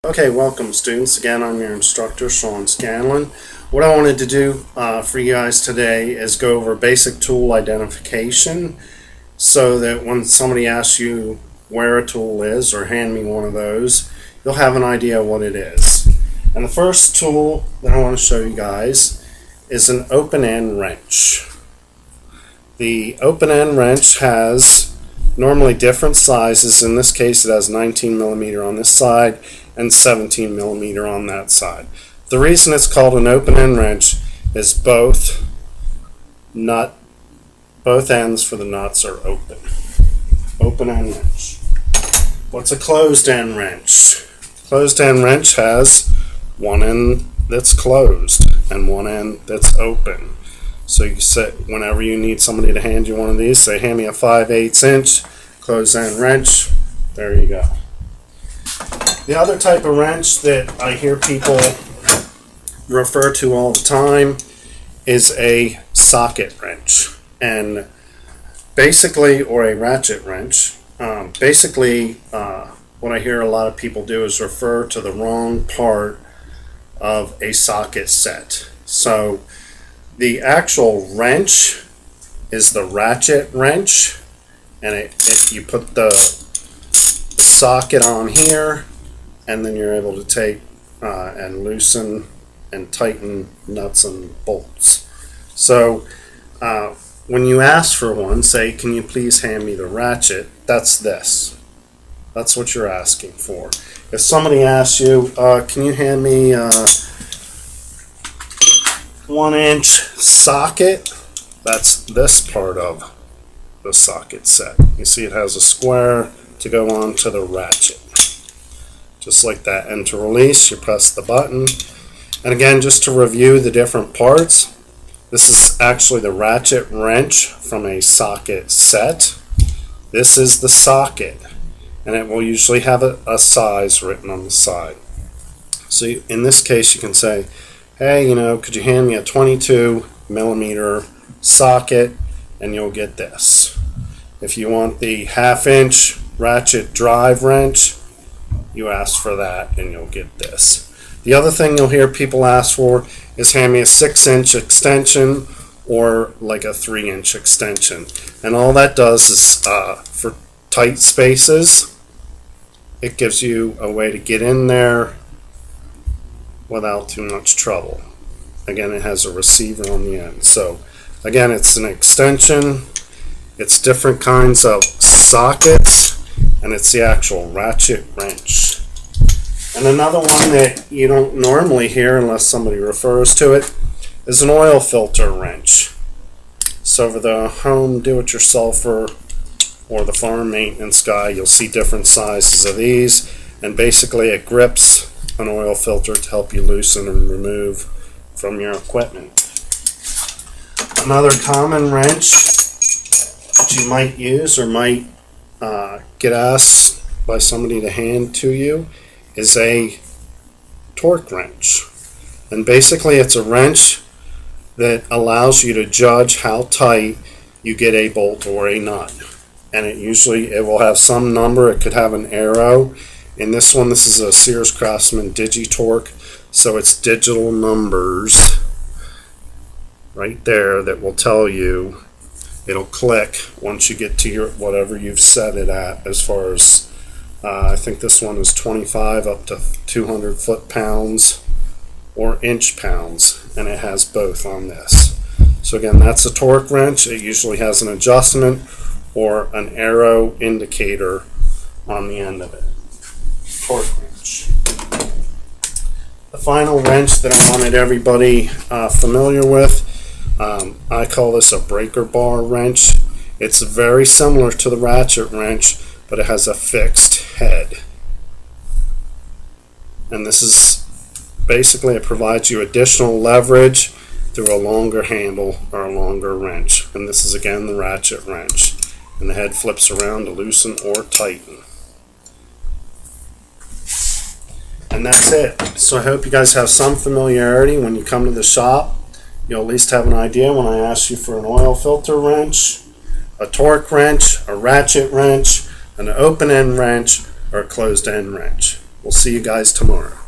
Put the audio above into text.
Okay, welcome students. Again, I'm your instructor, Sean Scanlon. What I wanted to do for you guys today is go over basic tool identification so that when somebody asks you where a tool is or hand me one of those, you'll have an idea what it is. And the first tool that I want to show you guys is an open-end wrench. The open-end wrench has normally different sizes. In this case, it has 19 millimeter on this side and 17 millimeter on that side. The reason it's called an open-end wrench is both ends for the nuts are open. Open-end wrench. What's a closed-end wrench? Closed-end wrench has one end that's closed and one end that's open. So you say, whenever you need somebody to hand you one of these, say, hand me a 5/8 inch closed-end wrench. There you go. The other type of wrench that I hear people refer to all the time is a socket wrench, and basically, or a ratchet wrench. What I hear a lot of people do is refer to the wrong part of a socket set. So the actual wrench is the ratchet wrench, and you put the socket on here, and then you're able to take and loosen and tighten nuts and bolts. So when you ask for one, say, can you please hand me the ratchet, that's this. That's what you're asking for. If somebody asks you, can you hand me a 1-inch socket, that's this part of the socket set. You see it has a square to go on to the ratchet. Just like that. And to release, you press the button. And again, just to review the different parts, this is actually the ratchet wrench from a socket set. This is the socket, and it will usually have a size written on the side. So in this case, you can say, hey, could you hand me a 22 millimeter socket, and you'll get this. If you want the 1/2 inch ratchet drive wrench, you ask for that and you'll get this. The other thing you'll hear people ask for is hand me a 6-inch extension or like a 3-inch extension. And all that does is for tight spaces, it gives you a way to get in there without too much trouble. Again, it has a receiver on the end. So again, it's an extension, it's different kinds of sockets, and it's the actual ratchet wrench. And another one that you don't normally hear unless somebody refers to it is an oil filter wrench. So for the home do-it-yourselfer or the farm maintenance guy, you'll see different sizes of these, and basically it grips an oil filter to help you loosen and remove from your equipment. Another common wrench that you might use or might get asked by somebody to hand to you is a torque wrench. And basically it's a wrench that allows you to judge how tight you get a bolt or a nut. And it will have some number. It could have an arrow. In this one, this is a Sears Craftsman Digitorque, so it's digital numbers right there that will tell you. It'll click once you get to your whatever you've set it at, as far as I think this one is 25 up to 200 foot-pounds or inch-pounds, and it has both on this. So again, that's a torque wrench. It usually has an adjustment or an arrow indicator on the end of it. Torque wrench. The final wrench that I wanted everybody familiar with, I call this a breaker bar wrench. It's very similar to the ratchet wrench, but it has a fixed head. And this is basically, it provides you additional leverage through a longer handle or a longer wrench. And this is again the ratchet wrench. And the head flips around to loosen or tighten. And that's it. So I hope you guys have some familiarity when you come to the shop. You'll at least have an idea when I ask you for an oil filter wrench, a torque wrench, a ratchet wrench, an open-end wrench, or a closed-end wrench. We'll see you guys tomorrow.